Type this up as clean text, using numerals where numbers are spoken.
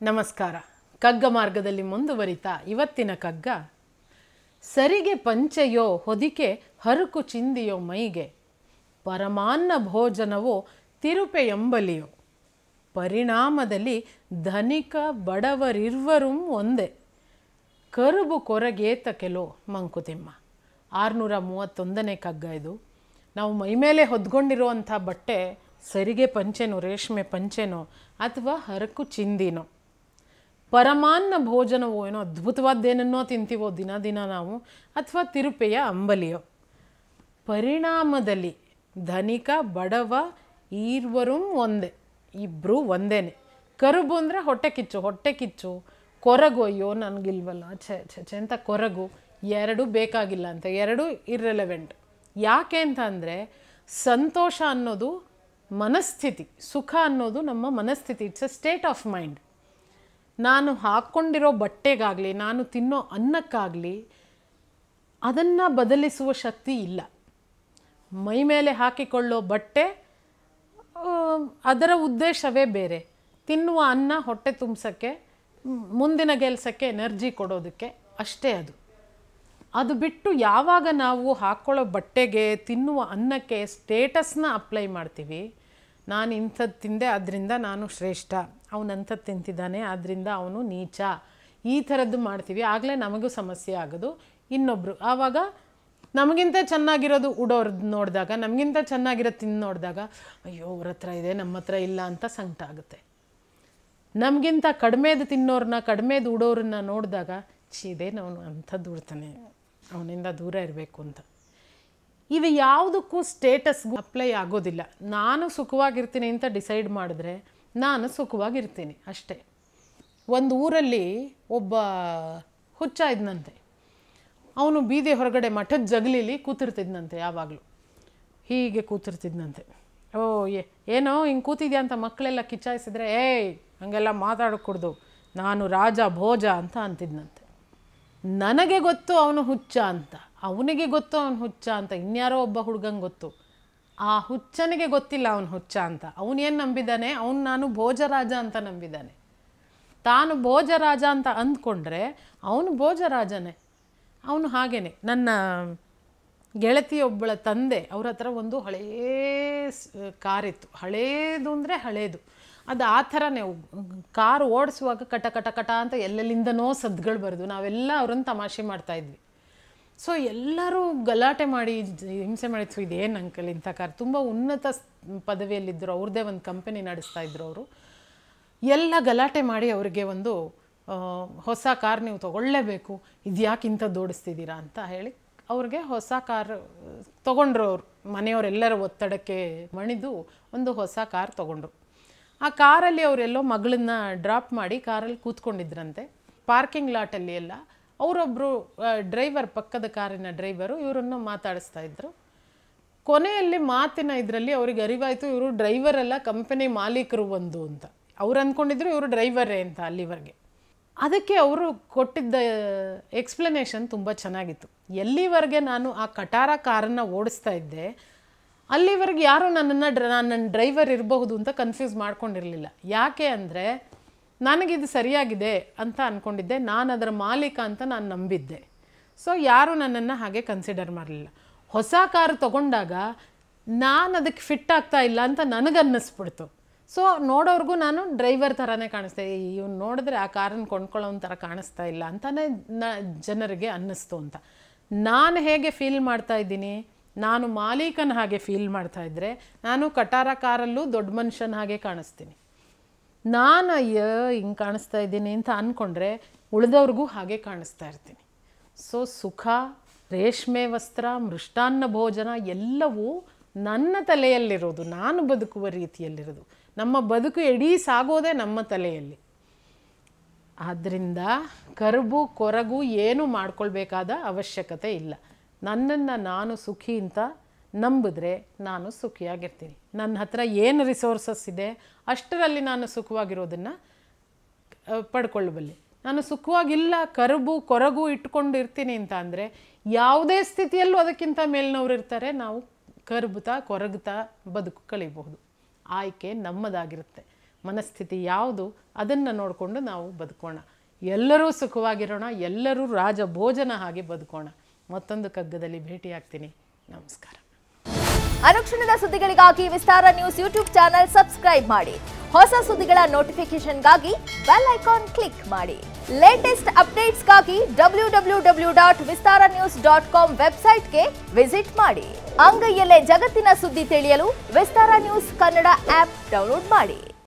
ನಮಸ್ಕಾರ. ಕಗ್ಗ ಮಾರ್ಗದಲ್ಲಿ ಮುಂದುವರಿತಾ ಇವತ್ತಿನ ಕಗ್ಗ. ಸರಿಗೆ ಪಂಚೆಯೋ ಹೊದಿಕೆ ಹರುಕು ಚಿಂದಿಯೋ ಮೈಗೆ, ಪರಮಾನ್ನ ಭೋಜನವೋ ತಿರುಪೆಯಂಬಲಿಯೋ, ಪರಿಣಾಮದಲ್ಲಿ ಧನಿಕ ಬಡವರಿರ್ವರೂ ಒಂದೇ, ಕರುಬು ಕೊರಗೇತ ಕೆಲೋ ಮಂಕುತಿಮ್ಮ. 631ನೇ ಕಗ್ಗ ಇದು. ನಾವು ಮೈಮೇಲೆ ಹೊದ್ಕೊಂಡಿರುವಂಥ ಬಟ್ಟೆ ಸರಿಗೆ ಪಂಚೆನೋ, ರೇಷ್ಮೆ ಪಂಚೆನೋ ಅಥವಾ ಹರಕು ಚಿಂದಿನೋ. ಪರಮಾನ್ನ ಭೋಜನವೋ, ಏನೋ ಅದ್ಭುತವಾದ್ದೇನನ್ನೋ ತಿಂತೀವೋ ದಿನ ದಿನ ನಾವು, ಅಥವಾ ತಿರುಪೆಯ ಅಂಬಲಿಯೋ. ಪರಿಣಾಮದಲ್ಲಿ ಧನಿಕ ಬಡವ ಈರ್ವರೂ ಒಂದೇ, ಇಬ್ಬರು ಒಂದೇನೆ. ಕರುಬು ಅಂದರೆ ಹೊಟ್ಟೆ ಕಿಚ್ಚು. ಕೊರಗು, ಅಯ್ಯೋ ನನಗಿಲ್ವಲ್ಲ ಛೆ ಅಂತ ಕೊರಗು. ಎರಡು ಬೇಕಾಗಿಲ್ಲ ಅಂತ, ಎರಡು ಇರ್ರೆಲೆವೆಂಟ್. ಯಾಕೆ ಅಂತ ಅಂದರೆ, ಸಂತೋಷ ಅನ್ನೋದು ಮನಸ್ಥಿತಿ, ಸುಖ ಅನ್ನೋದು ನಮ್ಮ ಮನಸ್ಥಿತಿ. It's a state of mind. ನಾನು ಹಾಕ್ಕೊಂಡಿರೋ ಬಟ್ಟೆಗಾಗಲಿ, ನಾನು ತಿನ್ನೋ ಅನ್ನಕ್ಕಾಗಲಿ ಅದನ್ನು ಬದಲಿಸುವ ಶಕ್ತಿ ಇಲ್ಲ. ಮೈ ಮೇಲೆ ಹಾಕಿಕೊಳ್ಳೋ ಬಟ್ಟೆ ಅದರ ಉದ್ದೇಶವೇ ಬೇರೆ. ತಿನ್ನುವ ಅನ್ನ ಹೊಟ್ಟೆ ತುಂಬಿಸೋಕ್ಕೆ, ಮುಂದಿನ ಕೆಲಸಕ್ಕೆ ಎನರ್ಜಿ ಕೊಡೋದಕ್ಕೆ ಅಷ್ಟೇ. ಅದು ಬಿಟ್ಟು ಯಾವಾಗ ನಾವು ಹಾಕ್ಕೊಳ್ಳೋ ಬಟ್ಟೆಗೆ, ತಿನ್ನುವ ಅನ್ನಕ್ಕೆ ಸ್ಟೇಟಸ್ನ ಅಪ್ಲೈ ಮಾಡ್ತೀವಿ, ನಾನು ಇಂಥದ್ದು ತಿಂದೆ ಆದ್ದರಿಂದ ನಾನು ಶ್ರೇಷ್ಠ, ಅವನಂಥದ್ದು ತಿಂತಿದ್ದಾನೆ ಆದ್ದರಿಂದ ಅವನು ನೀಚ, ಈ ಥರದ್ದು ಮಾಡ್ತೀವಿ. ಆಗಲೇ ನಮಗೂ ಸಮಸ್ಯೆ ಆಗೋದು. ಇನ್ನೊಬ್ಬರು ಆವಾಗ ನಮಗಿಂತ ಚೆನ್ನಾಗಿರೋದು ಉಡೋರ್ದು ನೋಡಿದಾಗ, ನಮಗಿಂತ ಚೆನ್ನಾಗಿರೋದು ತಿಂದು ನೋಡಿದಾಗ, ಅಯ್ಯೋ ಅವ್ರ ಹತ್ರ ಇದೆ ನಮ್ಮ ಹತ್ರ ಇಲ್ಲ ಅಂತ ಸಂಕಟ ಆಗುತ್ತೆ. ನಮಗಿಂತ ಕಡಿಮೆದು ತಿನ್ನೋರನ್ನ, ಕಡಿಮೆದು ಉಡೋರನ್ನ ನೋಡಿದಾಗ, ಇದೇನು ಅವನು ಅಂಥದ್ದು ಉಡ್ತಾನೆ, ಅವನಿಂದ ದೂರ ಇರಬೇಕು ಅಂತ. ಇವು ಯಾವುದಕ್ಕೂ ಸ್ಟೇಟಸ್ಗೂ ಅಪ್ಲೈ ಆಗೋದಿಲ್ಲ. ನಾನು ಸುಖವಾಗಿರ್ತೀನಿ ಅಂತ ಡಿಸೈಡ್ ಮಾಡಿದ್ರೆ ನಾನು ಸುಖವಾಗಿರ್ತೀನಿ ಅಷ್ಟೇ. ಒಂದು ಊರಲ್ಲಿ ಒಬ್ಬ ಹುಚ್ಚ ಇದ್ನಂತೆ. ಅವನು ಬೀದಿ ಹೊರಗಡೆ ಮಠದ ಜಗಲೀಲಿ ಕೂತಿರ್ತಿದ್ನಂತೆ. ಯಾವಾಗಲೂ ಹೀಗೆ ಕೂತಿರ್ತಿದ್ನಂತೆ. ಏನೋ ಹಿಂಗೆ ಕೂತಿದ್ಯಾ ಅಂತ ಮಕ್ಕಳೆಲ್ಲ ಕಿಚಾಯಿಸಿದ್ರೆ, ಹಂಗೆಲ್ಲ ಮಾತಾಡಕೂಡ್ದು, ನಾನು ರಾಜ ಭೋಜ ಅಂತ ಅಂತಿದ್ನಂತೆ. ನನಗೆ ಗೊತ್ತು ಅವನು ಹುಚ್ಚ ಅಂತ, ಅವನಿಗೆ ಗೊತ್ತು ಅವನು ಹುಚ್ಚ ಅಂತ, ಇನ್ಯಾರೋ ಒಬ್ಬ ಹುಡುಗಂಗೆ ಗೊತ್ತು. ಆ ಹುಚ್ಚನಿಗೆ ಗೊತ್ತಿಲ್ಲ ಅವನು ಹುಚ್ಚ ಅಂತ. ಅವನೇನು ನಂಬಿದ್ದಾನೆ, ಅವನು ನಾನು ಭೋಜರಾಜ ಅಂತ ನಂಬಿದ್ದಾನೆ. ತಾನು ಭೋಜರಾಜ ಅಂತ ಅಂದ್ಕೊಂಡ್ರೆ ಅವನು ಭೋಜರಾಜನೇ. ಅವನು ಹಾಗೇನೆ. ನನ್ನ ಗೆಳತಿಯೊಬ್ಬಳ ತಂದೆ, ಅವ್ರ ಹತ್ರ ಒಂದು ಹಳೇ ಕಾರಿತ್ತು. ಹಳೇದು ಅಂದರೆ ಹಳೇದು. ಅದು ಆ ಥರನೇ. ಕಾರು ಓಡಿಸುವಾಗ ಕಟ ಕಟ ಕಟ ಅಂತ ಎಲ್ಲೆಲ್ಲಿಂದನೋ ಸದ್ದುಗಳು ಬರೋದು. ನಾವೆಲ್ಲ ಅವ್ರನ್ನ ತಮಾಷೆ ಮಾಡ್ತಾಯಿದ್ವಿ. ಸೊ ಎಲ್ಲರೂ ಗಲಾಟೆ ಮಾಡಿ ಹಿಂಸೆ ಮಾಡಿದ್ವಿ. ಇದೇನು ಅಂಕಲ್ ಇಂಥ ಕಾರ್, ತುಂಬ ಉನ್ನತ ಪದವಿಯಲ್ಲಿದ್ದರು, ಅವ್ರದ್ದೇ ಒಂದು ಕಂಪನಿ ನಡೆಸ್ತಾಯಿದ್ರು ಅವರು. ಎಲ್ಲ ಗಲಾಟೆ ಮಾಡಿ ಅವರಿಗೆ ಒಂದು ಹೊಸ ಕಾರ್ ನೀವು ತೊಗೊಳ್ಳೇಬೇಕು, ಇದು ಯಾಕೆ ಇಂಥದ್ದು ಓಡಿಸ್ತಿದ್ದೀರಾ ಅಂತ ಹೇಳಿ ಅವ್ರಿಗೆ ಹೊಸ ಕಾರ್ ತೊಗೊಂಡ್ರು. ಅವರು ಮನೆಯವರೆಲ್ಲರ ಒತ್ತಡಕ್ಕೆ ಮಣಿದು ಒಂದು ಹೊಸ ಕಾರ್ ತೊಗೊಂಡ್ರು. ಆ ಕಾರಲ್ಲಿ ಅವರೆಲ್ಲೋ ಮಗಳನ್ನ ಡ್ರಾಪ್ ಮಾಡಿ ಕಾರಲ್ಲಿ ಕೂತ್ಕೊಂಡಿದ್ರಂತೆ. ಪಾರ್ಕಿಂಗ್ ಲಾಟಲ್ಲಿ ಎಲ್ಲ ಅವರೊಬ್ಬರು ಡ್ರೈವರ್, ಪಕ್ಕದ ಕಾರಿನ ಡ್ರೈವರು ಇವರನ್ನು ಮಾತಾಡಿಸ್ತಾ ಇದ್ರು. ಕೊನೆಯಲ್ಲಿ ಮಾತಿನ ಇದರಲ್ಲಿ ಅವ್ರಿಗೆ ಅರಿವಾಯಿತು, ಇವರು ಡ್ರೈವರ್ ಅಲ್ಲ, ಕಂಪನಿ ಮಾಲೀಕರು ಒಂದು ಅಂತ. ಅವ್ರು ಅಂದ್ಕೊಂಡಿದ್ರು ಇವರು ಡ್ರೈವರೇ ಅಂತ ಅಲ್ಲಿವರೆಗೆ. ಅದಕ್ಕೆ ಅವರು ಕೊಟ್ಟಿದ್ದ ಎಕ್ಸ್ಪ್ಲನೇಷನ್ ತುಂಬ ಚೆನ್ನಾಗಿತ್ತು. ಎಲ್ಲಿವರೆಗೆ ನಾನು ಆ ಕಟಾರ ಕಾರನ್ನು ಓಡಿಸ್ತಾ ಇದ್ದೆ, ಅಲ್ಲಿವರೆಗೆ ಯಾರೂ ನನ್ನ ಡ್ರೈವರ್ ಇರಬಹುದು ಅಂತ ಕನ್ಫ್ಯೂಸ್ ಮಾಡ್ಕೊಂಡಿರಲಿಲ್ಲ. ಯಾಕೆ ಅಂದರೆ, ನನಗಿದು ಸರಿಯಾಗಿದೆ ಅಂತ ಅಂದ್ಕೊಂಡಿದ್ದೆ, ನಾನು ಅದರ ಮಾಲೀಕ ಅಂತ ನಾನು ನಂಬಿದ್ದೆ. ಸೊ ಯಾರೂ ನನ್ನನ್ನು ಹಾಗೆ ಕನ್ಸಿಡರ್ ಮಾಡಲಿಲ್ಲ. ಹೊಸ ಕಾರು ತೊಗೊಂಡಾಗ ನಾನು ಅದಕ್ಕೆ ಫಿಟ್ ಆಗ್ತಾ ಇಲ್ಲ ಅಂತ ನನಗನ್ನಿಸ್ಬಿಡ್ತು. ಸೊ ನೋಡೋರ್ಗೂ ನಾನು ಡ್ರೈವರ್ ಥರನೇ ಕಾಣಿಸ್ತೆ. ಇವ್ನು ನೋಡಿದ್ರೆ ಆ ಕಾರನ್ನು ಕೊಂಡ್ಕೊಳ್ಳೋನ್ ಥರ ಕಾಣಿಸ್ತಾ ಇಲ್ಲ ಅಂತಲೇ ಜನರಿಗೆ ಅನ್ನಿಸ್ತು ಅಂತ. ನಾನು ಹೇಗೆ ಫೀಲ್ ಮಾಡ್ತಾ ಇದ್ದೀನಿ, ನಾನು ಮಾಲೀಕನ ಹಾಗೆ ಫೀಲ್ ಮಾಡ್ತಾ ಇದ್ದರೆ ನಾನು ಕಟಾರ ಕಾರಲ್ಲೂ ದೊಡ್ಡ ಮನುಷ್ಯನ ಹಾಗೆ ಕಾಣಿಸ್ತೀನಿ. ನಾನು ಹಿಂಗೆ ಕಾಣಿಸ್ತಾ ಇದ್ದೀನಿ ಅಂತ ಅಂದ್ಕೊಂಡ್ರೆ ಉಳಿದವ್ರಿಗೂ ಹಾಗೆ ಕಾಣಿಸ್ತಾ ಇರ್ತೀನಿ. ಸೊ ಸುಖ, ರೇಷ್ಮೆ ವಸ್ತ್ರ, ಮೃಷ್ಟಾನ್ನ ಭೋಜನ ಎಲ್ಲವೂ ನನ್ನ ತಲೆಯಲ್ಲಿರೋದು, ನಾನು ಬದುಕುವ ರೀತಿಯಲ್ಲಿರೋದು. ನಮ್ಮ ಬದುಕು ಇಡೀ ಸಾಗೋದೇ ನಮ್ಮ ತಲೆಯಲ್ಲಿ. ಆದ್ದರಿಂದ ಕರುಬು ಕೊರಗು ಏನೂ ಮಾಡ್ಕೊಳ್ಬೇಕಾದ ಅವಶ್ಯಕತೆ ಇಲ್ಲ. ನನ್ನನ್ನು ನಾನು ಸುಖಿ ಅಂತ ನಂಬಿದ್ರೆ ನಾನು ಸುಖಿಯಾಗಿರ್ತೀನಿ. ನನ್ನ ಹತ್ರ ಏನು ರಿಸೋರ್ಸಸ್ ಇದೆ ಅಷ್ಟರಲ್ಲಿ ನಾನು ಸುಖವಾಗಿರೋದನ್ನು ಪಡ್ಕೊಳ್ಳಬಲ್ಲೆ. ನಾನು ಸುಖವಾಗಿಲ್ಲ, ಕರುಬು ಕೊರಗು ಇಟ್ಕೊಂಡು ಇರ್ತೀನಿ ಅಂತ ಅಂದರೆ ಯಾವುದೇ ಸ್ಥಿತಿಯಲ್ಲೂ ಅದಕ್ಕಿಂತ ಮೇಲಿನವ್ರು ಇರ್ತಾರೆ. ನಾವು ಕರುಬುತ್ತಾ ಕೊರಗುತ್ತಾ ಬದುಕು ಕಳೀಬಹುದು. ಆಯ್ಕೆ ನಮ್ಮದಾಗಿರುತ್ತೆ. ಮನಸ್ಥಿತಿ ಯಾವುದು ಅದನ್ನು ನೋಡಿಕೊಂಡು ನಾವು ಬದುಕೋಣ. ಎಲ್ಲರೂ ಸುಖವಾಗಿರೋಣ, ಎಲ್ಲರೂ ರಾಜ ಭೋಜನ ಹಾಗೆ ಬದುಕೋಣ. ಮತ್ತೊಂದು ಕಗ್ಗದಲ್ಲಿ ಭೇಟಿಯಾಗ್ತೀನಿ. ನಮಸ್ಕಾರ. ಅನುಕ್ಷಣದ ಸುದ್ದಿಗಳಿಗಾಗಿ ವಿಸ್ತಾರ ನ್ಯೂಸ್ ಯೂಟ್ಯೂಬ್ ಚಾನೆಲ್ ಸಬ್ಸ್ಕ್ರೈಬ್ ಮಾಡಿ. ಹೊಸ ಸುದ್ದಿಗಳ ನೋಟಿಫಿಕೇಶನ್ಗಾಗಿ ಬೆಲ್ ಐಕಾನ್ ಕ್ಲಿಕ್ ಮಾಡಿ. ಲೇಟೆಸ್ಟ್ ಅಪ್ಡೇಟ್ಸ್ಗಾಗಿ www.vistaranews.com ವೆಬ್ಸೈಟ್ಗೆ ವಿಸಿಟ್ ಮಾಡಿ. ಅಂಗೈಯಲ್ಲೇ ಜಗತ್ತಿನ ಸುದ್ದಿ ತಿಳಿಯಲು ವಿಸ್ತಾರ ನ್ಯೂಸ್ ಕನ್ನಡ ಆಪ್ ಡೌನ್ಲೋಡ್ ಮಾಡಿ.